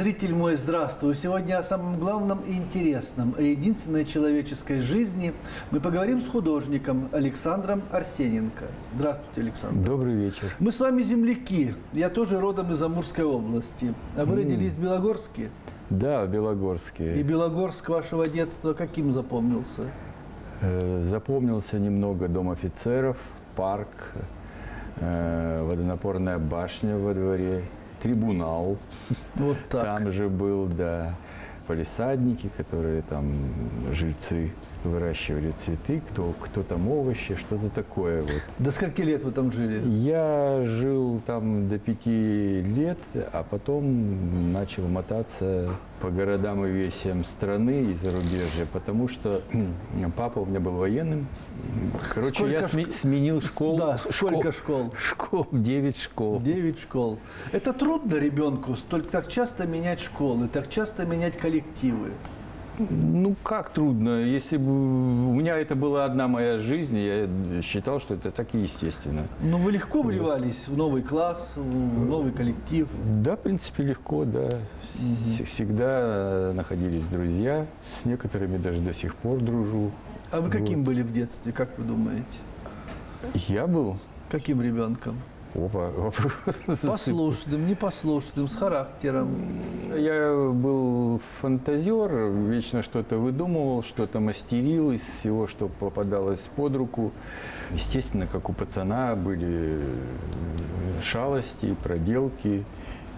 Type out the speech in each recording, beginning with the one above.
Зритель мой, здравствуй! Сегодня о самом главном и интересном, о единственной человеческой жизни мы поговорим с художником Александром Арсененко. Здравствуйте, Александр. Добрый вечер. Мы с вами земляки. Я тоже родом из Амурской области. А вы родились в Белогорске? Да, в Белогорске. И Белогорск вашего детства каким запомнился? Запомнился немного Дом офицеров, парк, водонапорная башня во дворе, трибунал. Вот так. Там же был, да, палисадники, которые там жильцы выращивали цветы, кто там овощи, что-то такое. Вот. До скольки лет вы там жили? Я жил там до 5 лет, а потом начал мотаться по городам и весям страны и зарубежья, потому что папа у меня был военным. Короче, я сменил школу. Да, сколько школ? 9 школ. 9 школ. Это трудно ребенку так часто менять школы, так часто менять коллективы? Ну, как трудно? Если бы у меня это была одна моя жизнь, я считал, что это так и естественно. Но вы легко вливались в новый класс, в новый коллектив? Да, в принципе, легко, да. Всегда находились друзья, с некоторыми даже до сих пор дружу. А вы каким были в детстве, как вы думаете? Я был? Каким ребенком? Опа, вопрос. Послушным, непослушным, с характером. Я был фантазер, вечно что-то выдумывал, что-то мастерил из всего, что попадалось под руку. Естественно, как у пацана, были шалости, проделки.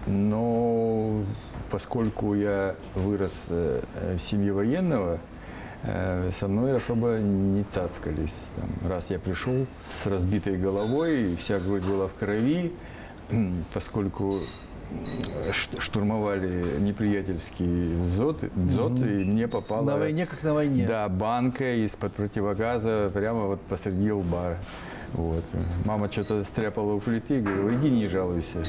Но поскольку я вырос в семье военного, со мной особо не цацкались. Раз я пришел с разбитой головой, и вся грудь была в крови, поскольку штурмовали неприятельские дзоты, и мне попало... На войне, как на войне. Да, банка из-под противогаза прямо вот посреди лба. Вот. Мама что-то стряпала у плиты и говорила: иди не жалуйся.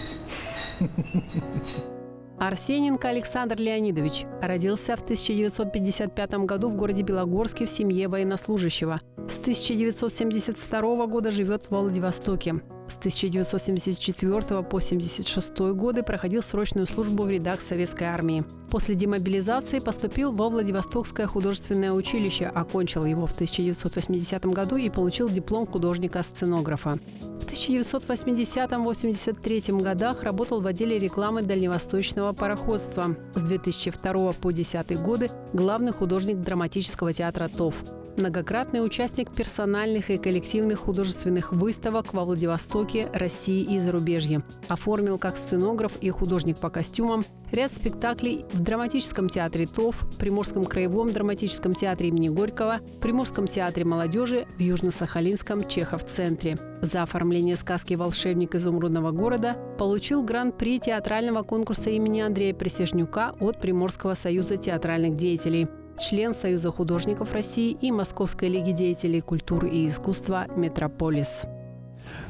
Арсененко Александр Леонидович родился в 1955 году в городе Белогорске в семье военнослужащего. С 1972 года живет в Владивостоке. С 1974 по 1976 годы проходил срочную службу в рядах Советской армии. После демобилизации поступил во Владивостокское художественное училище, окончил его в 1980 году и получил диплом художника-сценографа. В 1980-83 годах работал в отделе рекламы дальневосточного пароходства. С 2002 по 2010 годы главный художник драматического театра ТОВ. Многократный участник персональных и коллективных художественных выставок во Владивостоке, России и зарубежье. Оформил как сценограф и художник по костюмам ряд спектаклей в драматическом театре ТОВ, Приморском краевом драматическом театре имени Горького, Приморском театре молодежи, в Южно-Сахалинском Чехов-центре. За оформление сказки «Волшебник изумрудного города» получил гран-при театрального конкурса имени Андрея Присяжнюка от Приморского союза театральных деятелей. Член Союза художников России и Московской лиги деятелей культуры и искусства «Метрополис».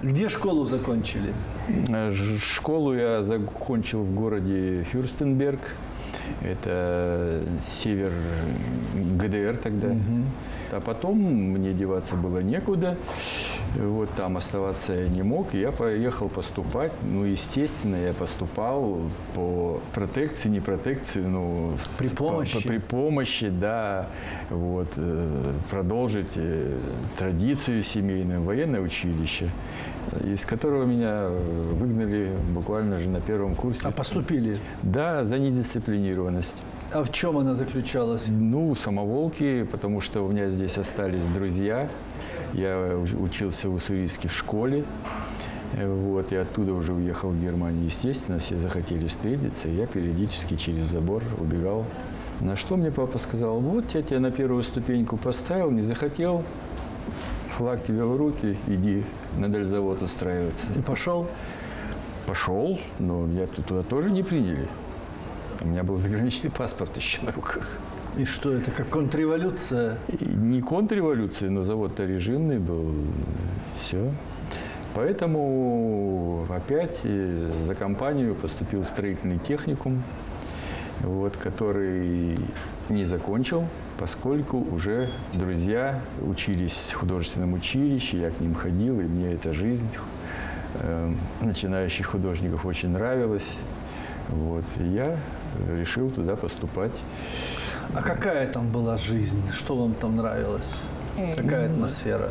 Где школу закончили? Школу я закончил в городе Фюрстенберг. Это север ГДР тогда. А потом мне деваться было некуда. Вот там оставаться я не мог. И я поехал поступать. Ну, естественно, я поступал по протекции, не протекции, ну, при помощи. При помощи, да. Вот, продолжить традицию семейную, военное училище, из которого меня выгнали буквально же на первом курсе. А поступили? Да, за недисциплинированность. А в чем она заключалась? Ну, самоволки, потому что у меня здесь остались друзья. Я учился в Уссурийске в школе. Вот, и оттуда уже уехал в Германию. Естественно, все захотели встретиться, и я периодически через забор убегал. На что мне папа сказал: вот я тебя на первую ступеньку поставил, не захотел, флаг тебе в руки, иди на дальзавод устраиваться. И пошел? Пошел, но меня туда тоже не приняли. У меня был заграничный паспорт еще на руках. И что это, как контрреволюция? Не контрреволюция, но завод-то режимный был. Все. Поэтому опять за компанию поступил в строительный техникум, вот, который не закончил, поскольку уже друзья учились в художественном училище, я к ним ходил, и мне эта жизнь начинающих художников очень нравилась. Вот. И я решил туда поступать. А какая там была жизнь? Что вам там нравилось? Какая атмосфера?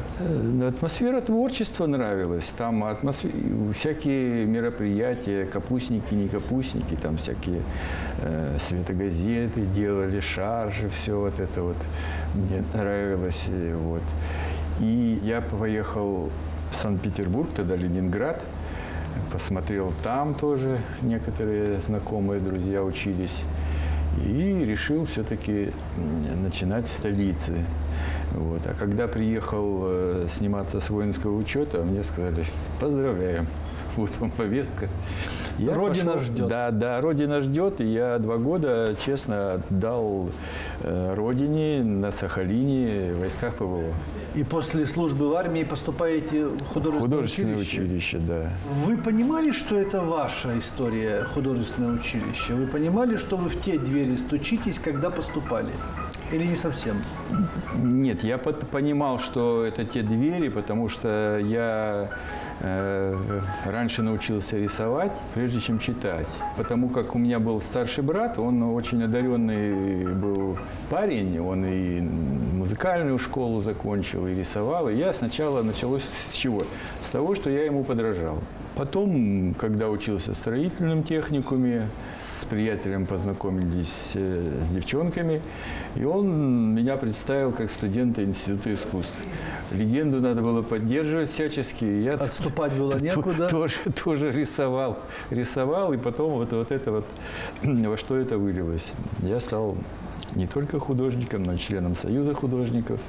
Атмосфера творчества нравилась. Там всякие мероприятия, капустники, не капустники, там всякие светогазеты делали, шаржи, все вот это вот мне нравилось. Вот. И я поехал в Санкт-Петербург, тогда Ленинград, посмотрел там тоже, некоторые знакомые, друзья учились. И решил все-таки начинать в столице. Вот. А когда приехал сниматься с воинского учета, мне сказали: поздравляем, вот вам повестка. Родина ждет. Да, Родина ждет. И я 2 года честно отдал Родине на Сахалине в войсках ПВО. И после службы в армии поступаете в художественное училище, да. Вы понимали, что это ваша история, художественное училище? Вы понимали, что вы в те двери стучитесь, когда поступали? Или не совсем? Нет, я понимал, что это те двери, потому что я раньше научился рисовать, прежде чем читать. Потому как у меня был старший брат, он очень одаренный был парень, он и музыкальную школу закончил, и рисовал. И я сначала началось с чего? С того, что я ему подражал. Потом, когда учился в строительном техникуме, с приятелем познакомились с девчонками, и он меня представил как студента Института искусств. Легенду надо было поддерживать всячески. И я отступать было некуда. Тоже рисовал, и потом вот это вот, во что это вылилось. Я стал не только художником, но и членом Союза художников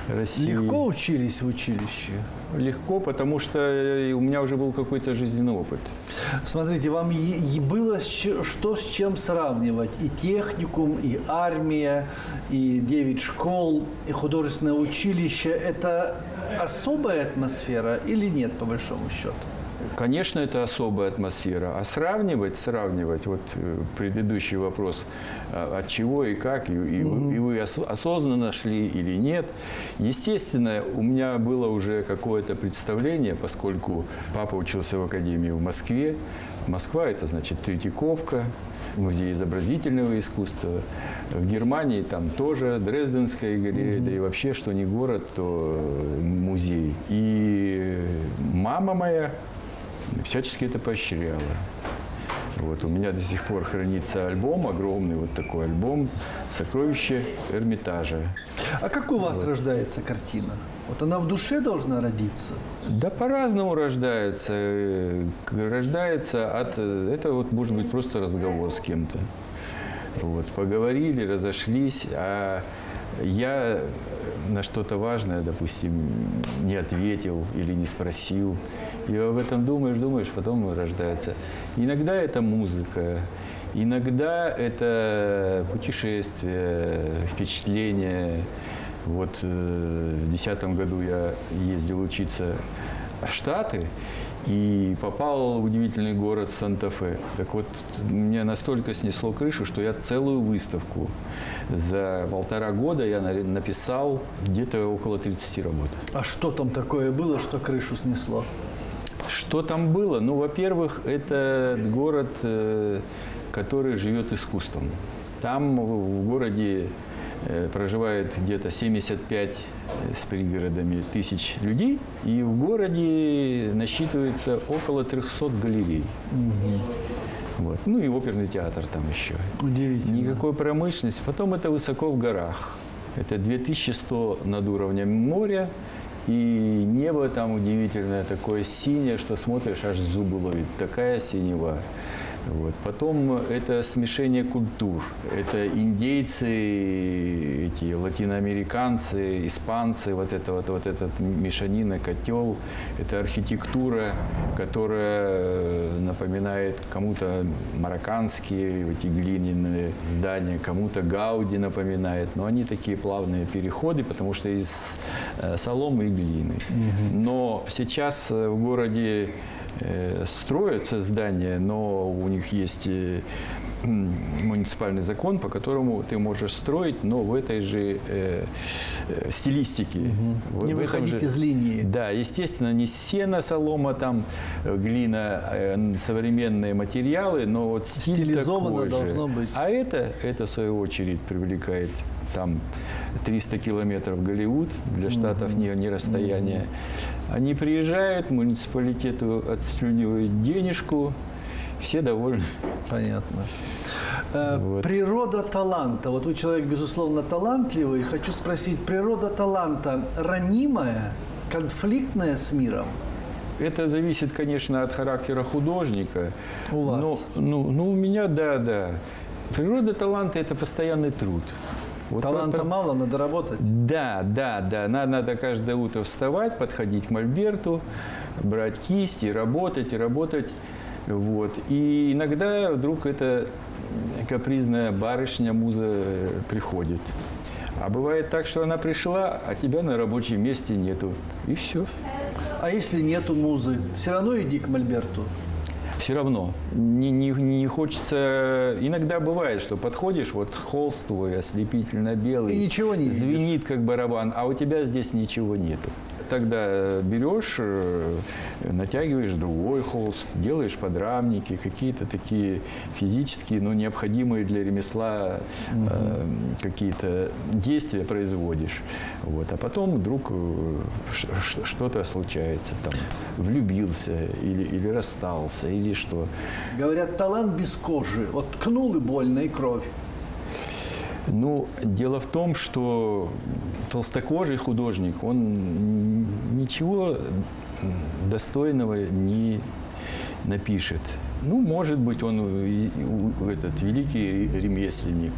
России. Легко учились в училище? Легко, потому что у меня уже был какой-то жизненный опыт. Смотрите, вам было что с чем сравнивать? И техникум, и армия, и 9 школ, и художественное училище. Это особая атмосфера или нет, по большому счету? Конечно, это особая атмосфера. А сравнивать, вот предыдущий вопрос, от чего и как, и вы осознанно шли или нет. Естественно, у меня было уже какое-то представление, поскольку папа учился в академии в Москве. Москва – это, значит, Третьяковка, музей изобразительного искусства. В Германии там тоже Дрезденская галерея, да и вообще, что не город, то музей. И мама моя всячески это поощряла. Вот, у меня до сих пор хранится альбом, огромный вот такой альбом «Сокровища Эрмитажа». А как у вас рождается картина? Вот она в душе должна родиться? Да по-разному рождается. Рождается от... Это вот может быть просто разговор с кем-то. Вот, поговорили, разошлись, а я на что-то важное, допустим, не ответил или не спросил. И об этом думаешь, потом рождается. Иногда это музыка, иногда это путешествие, впечатление. Вот в 2010 году я ездил учиться в Штаты и попал в удивительный город Санта-Фе. Так вот, меня настолько снесло крышу, что я целую выставку за 1,5 года я написал где-то около 30 работ. А что там такое было, что крышу снесло? Что там было? Ну, во-первых, это город, который живет искусством. Там в городе проживает где-то 75 с пригородами тысяч людей, и в городе насчитывается около 300 галерей. Вот. Ну и оперный театр там еще. Удивительно. Никакой промышленности. Потом это высоко в горах. Это 2100 над уровнем моря. И небо там удивительное, такое синее, что смотришь, аж зубы ловит. Такая синева. Вот. Потом это смешение культур. Это индейцы, эти латиноамериканцы, испанцы, вот этот мешанина, котел. Это архитектура, которая напоминает кому-то марокканские эти глиняные здания, кому-то Гауди напоминает. Но они такие плавные переходы, потому что из соломы и глины. Но сейчас в городе строятся здания, но у них есть муниципальный закон, по которому ты можешь строить, но в этой же стилистике. Не в этом выходить же- из линии. Да, естественно, не сено, солома, там, глина, современные материалы, но вот стиль Стилизовано такой же. должно быть. А это, в свою очередь, привлекает там 300 километров Голливуд, для Штатов не расстояние. Они приезжают, муниципалитету отслюнивают денежку, все довольны. Понятно. Вот. Природа таланта. Вот вы человек, безусловно, талантливый. Хочу спросить, природа таланта ранимая, конфликтная с миром? Это зависит, конечно, от характера художника. У вас? Но, у меня, да. Природа таланта – это постоянный труд. Вот Таланта мало, надо работать. Да. Надо каждое утро вставать, подходить к мольберту, брать кисть и работать. Вот. И иногда вдруг эта капризная барышня, муза приходит. А бывает так, что она пришла, а тебя на рабочем месте нету. И все. А если нету музы, все равно иди к мольберту. Все равно не хочется. Иногда бывает, что подходишь, вот холст твой ослепительно белый, И ничего не видишь. звенит как барабан, а у тебя здесь ничего нету. Тогда берешь, натягиваешь другой холст, делаешь подрамники, какие-то такие физические, но необходимые для ремесла какие-то действия производишь. Вот. А потом вдруг что-то случается, там, влюбился или расстался, или что. Говорят, талант без кожи. Вот ткнул и больно, и кровь. Ну, дело в том, что толстокожий художник, он ничего достойного не напишет. Ну, может быть, он этот великий ремесленник,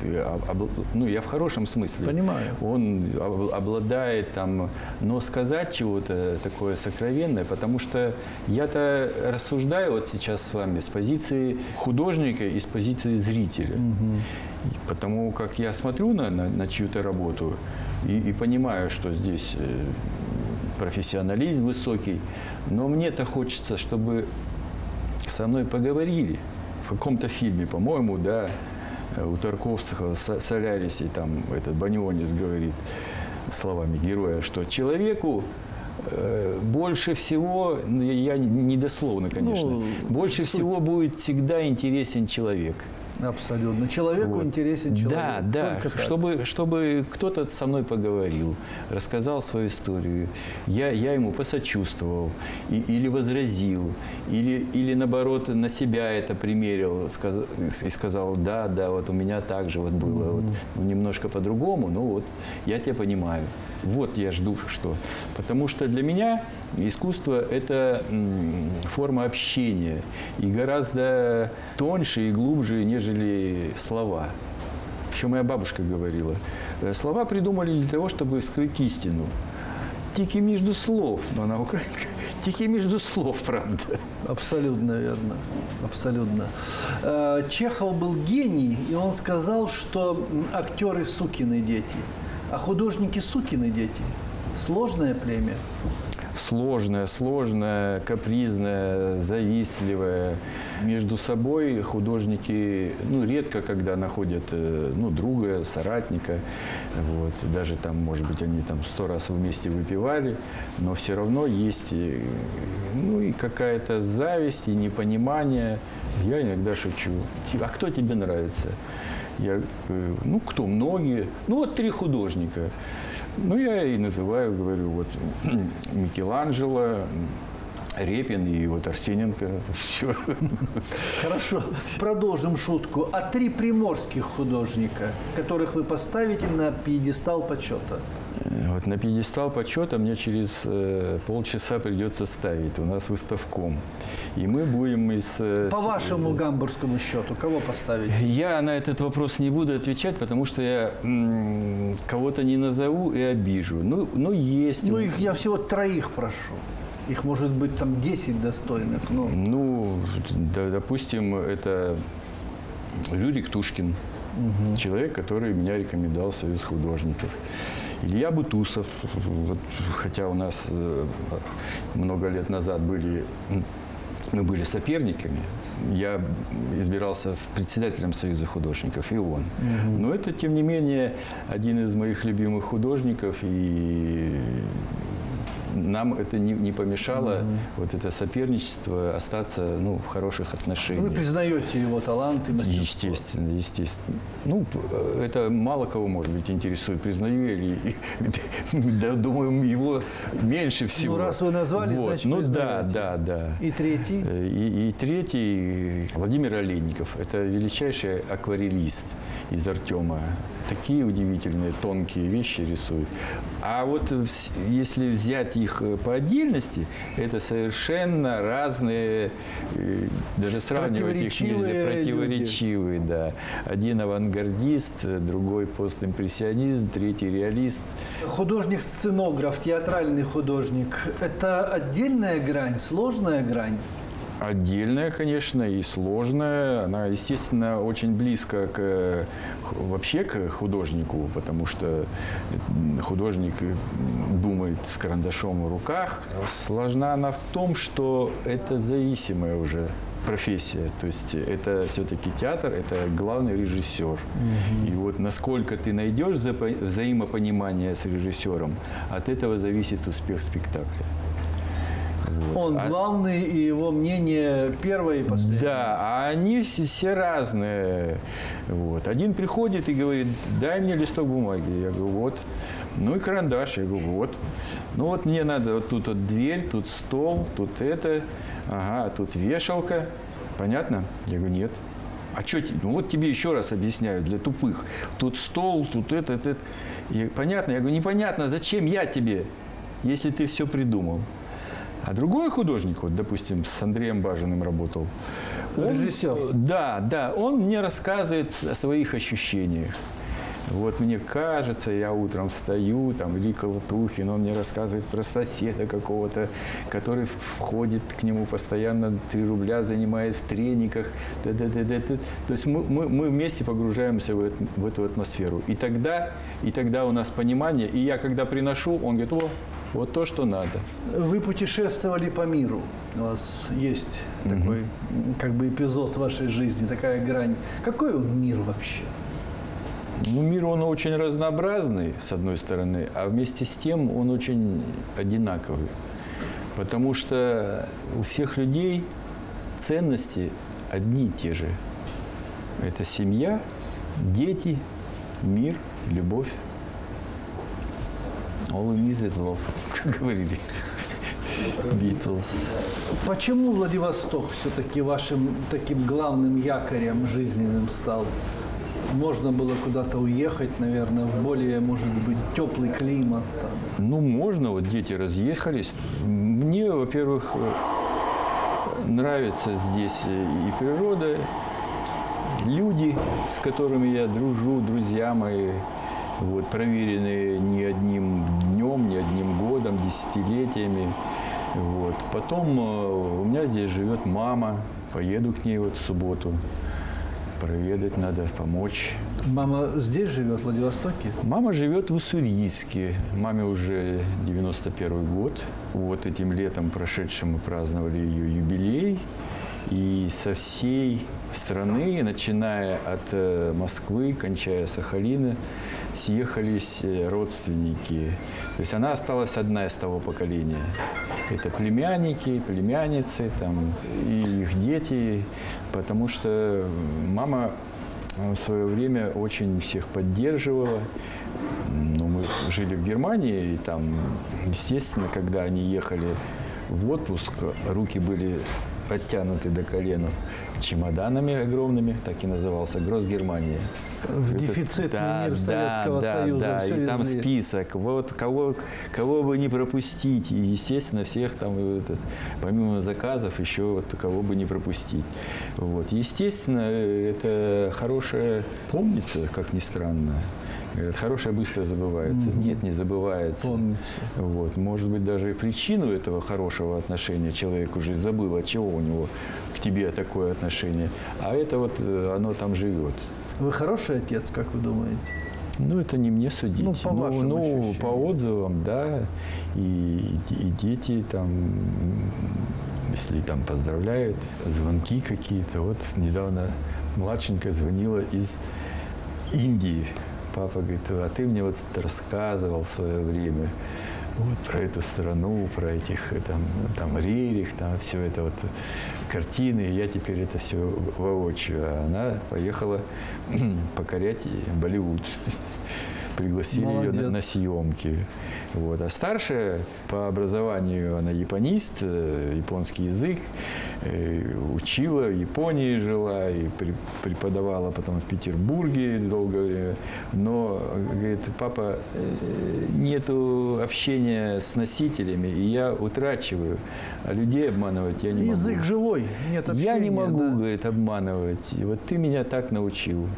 ну, я в хорошем смысле. Понимаю. Он обладает там, но сказать чего-то такое сокровенное, потому что я-то рассуждаю вот сейчас с вами с позиции художника и с позиции зрителя. Потому как я смотрю на чью-то работу и понимаю, что здесь профессионализм высокий, но мне-то хочется, чтобы со мной поговорили в каком-то фильме, по-моему, да, у Тарковского в «Солярисе» там этот Банионис говорит словами героя, что человеку больше всего, я не дословно, конечно, больше всего будет всегда интересен человек. Абсолютно. Человеку Вот. интересен человек. Да, Только так. чтобы кто-то со мной поговорил, рассказал свою историю, я ему посочувствовал или возразил, или наоборот на себя это примерил и сказал, да, вот у меня так же вот было, вот, ну, немножко по-другому, но вот я тебя понимаю. Вот я жду, что. Потому что для меня искусство – это форма общения и гораздо тоньше и глубже, нежели слова. Еще моя бабушка говорила, слова придумали для того, чтобы скрыть истину. Тики между слов, но она украинка. Тики между слов, правда. Абсолютно верно. Абсолютно. Чехов был гений, и он сказал, что актеры сукины дети, а художники сукины дети. Сложное племя. Сложная, капризная, завистливая. Между собой художники, ну, редко когда находят, ну, друга, соратника. Вот. Даже там, может быть, они там 100 раз вместе выпивали, но все равно есть, ну, и какая-то зависть, и непонимание. Я иногда шучу. А кто тебе нравится? Я говорю, ну, кто? Многие. Ну, вот 3 художника. Ну, я и называю, говорю, вот Микеланджело, Репин и вот Арсененко. Все. Хорошо. Продолжим шутку. А 3 приморских художника, которых вы поставите на пьедестал почета? Вот на пьедестал почета мне через полчаса придется ставить. У нас выставком. И мы будем По вашему гамбургскому счету, кого поставить? Я на этот вопрос не буду отвечать, потому что я кого-то не назову и обижу. Ну есть. Ну, их я всего 3 прошу. Их может быть там 10 достойных. Ну, допустим, это Рюрик Тушкин. Человек, который меня рекомендовал в Союз художников. Илья Бутусов, вот, хотя у нас много лет назад были Мы были соперниками. Я избирался председателем Союза художников, и он. Но это, тем не менее, один из моих любимых художников, и нам это не помешало, вот это соперничество, остаться в хороших отношениях. Вы признаете его талант и мастерство? Естественно, естественно. Это мало кого, может быть, интересует, признаю я или... Да, думаю, его меньше всего. Раз вы назвали, значит, признаете. Да. И третий? И третий Владимир Олейников. Это величайший акварелист из Артема. Такие удивительные, тонкие вещи рисует. А вот если взять их по отдельности, это совершенно разные, даже сравнивать их нельзя, противоречивые. Да. Один авангардист, другой постимпрессионист, третий реалист. Художник-сценограф, театральный художник – это отдельная грань, сложная грань? Отдельная, конечно, и сложная. Она, естественно, очень близко вообще к художнику, потому что художник думает с карандашом в руках. Сложна она в том, что это зависимая уже профессия. То есть это все-таки театр, это главный режиссер. И вот насколько ты найдешь взаимопонимание с режиссером, от этого зависит успех спектакля. Вот. Он главный, и его мнение первое и последнее. Да, а они все разные. Вот. Один приходит и говорит: дай мне листок бумаги. Я говорю: вот. Ну и карандаш. Я говорю: вот. Ну вот мне надо вот тут вот дверь, тут стол, тут это. Ага, тут вешалка. Понятно? Я говорю: нет. А что? Ну вот тебе еще раз объясняю для тупых. Тут стол, тут это. И понятно? Я говорю: непонятно, зачем я тебе, если ты все придумал. А другой художник, вот, допустим, с Андреем Бажиным работал. Режиссер. Да, он мне рассказывает о своих ощущениях. Вот мне кажется, я утром встаю, там, Илья Латухин, он мне рассказывает про соседа какого-то, который входит к нему постоянно, 3 рубля занимает в трениках. То есть мы вместе погружаемся в эту атмосферу. И тогда у нас понимание, и я когда приношу, он говорит: о, вот то, что надо. Вы путешествовали по миру. У вас есть такой эпизод в вашей жизни, такая грань. Какой он мир вообще? Мир, он очень разнообразный, с одной стороны, а вместе с тем он очень одинаковый. Потому что у всех людей ценности одни и те же. Это семья, дети, мир, любовь. All you need is love, как говорили Битлз. Почему Владивосток все-таки вашим таким главным якорем жизненным стал? Можно было куда-то уехать, наверное, в более, может быть, теплый климат. Там. Можно, вот дети разъехались. Мне, во-первых, нравится здесь и природа, люди, с которыми я дружу, друзья мои. Вот, проверенные не одним днем, не одним годом, десятилетиями. Вот. Потом у меня здесь живет мама. Поеду к ней вот в субботу. Проведать надо, помочь. Мама здесь живет, в Владивостоке? Мама живет в Уссурийске. Маме уже 91 год. Вот этим летом прошедшим мы праздновали ее юбилей. И со всей страны, начиная от Москвы, кончая Сахалина, съехались родственники. То есть она осталась одна из того поколения. Это племянники, племянницы, там, и их дети, потому что мама в свое время очень всех поддерживала. Мы жили в Германии, и там, естественно, когда они ехали в отпуск, руки были оттянуты до колена чемоданами огромными, так и назывался Гроссгермания. В дефицитный мир Советского Союза. Да, и там список, вот кого бы не пропустить, и, естественно, всех там, помимо заказов, еще вот кого бы не пропустить. Вот. Естественно, это хорошая помнится, как ни странно. Говорят, хорошее быстро забывается. Нет, не забывается. Вот. Может быть, даже и причину этого хорошего отношения человек уже забыл, от чего у него к тебе такое отношение. А это вот оно там живет. Вы хороший отец, как вы думаете? Это не мне судить. По вашим ощущениям. По отзывам, да. И дети там если там поздравляют, звонки какие-то. Вот недавно младшенькая звонила из Индии. Папа говорит, а ты мне вот рассказывал в свое время вот про эту страну, про этих там Рерих, там все это вот картины. Я теперь это все воочию. А она поехала покорять Болливуд. Пригласили Молодец. ее на съемки. Вот. А старшая по образованию, она японист, японский язык, учила, в Японии жила и преподавала потом в Петербурге долгое время. Но, говорит, папа, нету общения с носителями, и я утрачиваю, а людей обманывать я не могу. Язык живой, нет общения. Я не могу, да. говорит, обманывать. И вот ты меня так научил.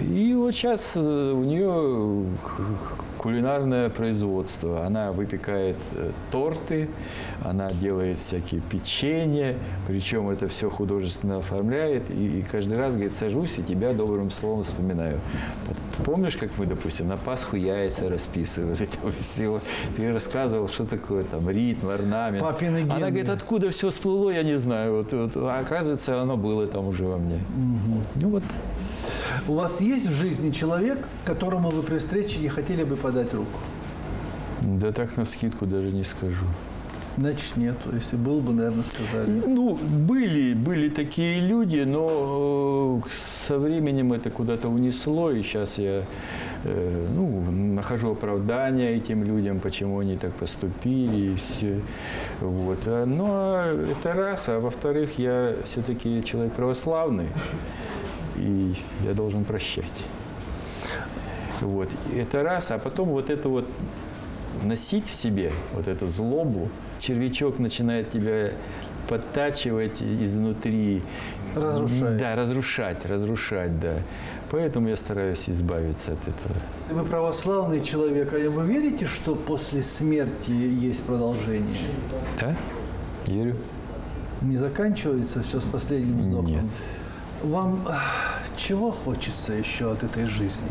И вот сейчас у нее кулинарное производство. Она выпекает торты, она делает всякие печенья, причем это все художественно оформляет. И каждый раз, говорит, сажусь и тебя добрым словом вспоминаю. Помнишь, как мы, допустим, на Пасху яйца расписывали, там все, ты рассказывал, что такое там ритм, орнамент. Папины гены. Она говорит, откуда все всплыло, я не знаю. А оказывается, оно было там уже во мне. Ну вот. У вас есть в жизни человек, которому вы при встрече не хотели бы подать руку? Да так навскидку даже не скажу. Значит, нету. Если был бы, наверное, сказали. Ну, были такие люди, но со временем это куда-то унесло, и сейчас я нахожу оправдание этим людям, почему они так поступили, и все. Вот. Но это раз, а во-вторых, я все-таки человек православный, и я должен прощать. Вот. Это раз, а потом вот это вот носить в себе, вот эту злобу, червячок начинает тебя подтачивать изнутри. Разрушает. Да, разрушать, да. Поэтому я стараюсь избавиться от этого. Вы православный человек, а вы верите, что после смерти есть продолжение? Да, верю. Не заканчивается все с последним вздохом? Нет. Вам чего хочется еще от этой жизни?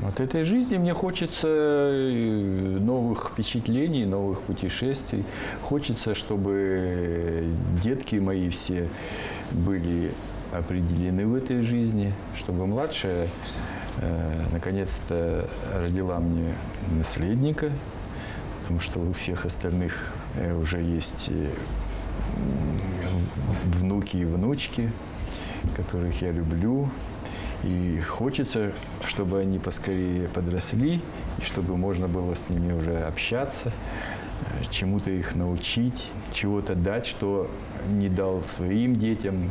От этой жизни мне хочется новых впечатлений, новых путешествий. Хочется, чтобы детки мои все были определены в этой жизни, чтобы младшая наконец-то родила мне наследника, потому что у всех остальных уже есть внуки и внучки, которых я люблю. И хочется, чтобы они поскорее подросли, и чтобы можно было с ними уже общаться, чему-то их научить, чего-то дать, что не дал своим детям.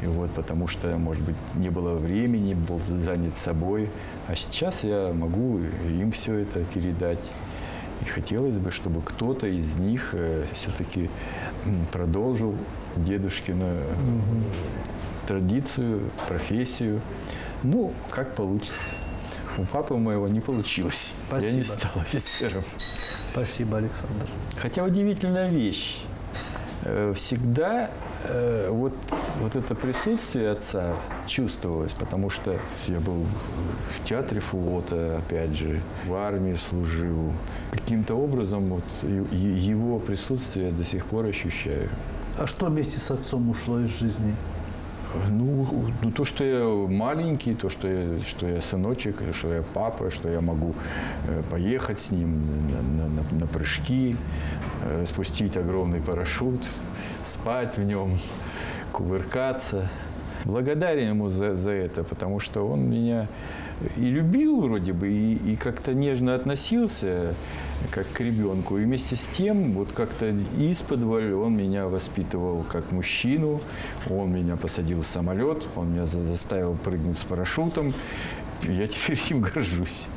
И вот, потому что, может быть, не было времени, был занят собой. А сейчас я могу им все это передать. И хотелось бы, чтобы кто-то из них все-таки продолжил дедушкину традицию, профессию. Ну, как получится. У папы моего не получилось. Спасибо. Я не стал офицером. Спасибо, Александр. Хотя удивительная вещь. Всегда вот это присутствие отца чувствовалось, потому что я был в театре флота, опять же, в армии служил. Каким-то образом вот его присутствие я до сих пор ощущаю. А что вместе с отцом ушло из жизни? Ну, то, что я маленький, то, что я сыночек, что я папа, что я могу поехать с ним на прыжки, распустить огромный парашют, спать в нем, кувыркаться. Благодарен ему за это, потому что он меня и любил вроде бы, и как-то нежно относился, как к ребенку. И вместе с тем, вот как-то исподволь он меня воспитывал как мужчину, он меня посадил в самолет, он меня заставил прыгнуть с парашютом. Я теперь им горжусь.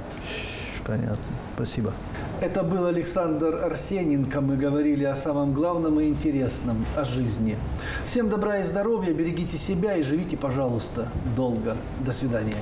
Понятно. Спасибо. Это был Александр Арсененко. Мы говорили о самом главном и интересном, о жизни. Всем добра и здоровья, берегите себя и живите, пожалуйста, долго. До свидания.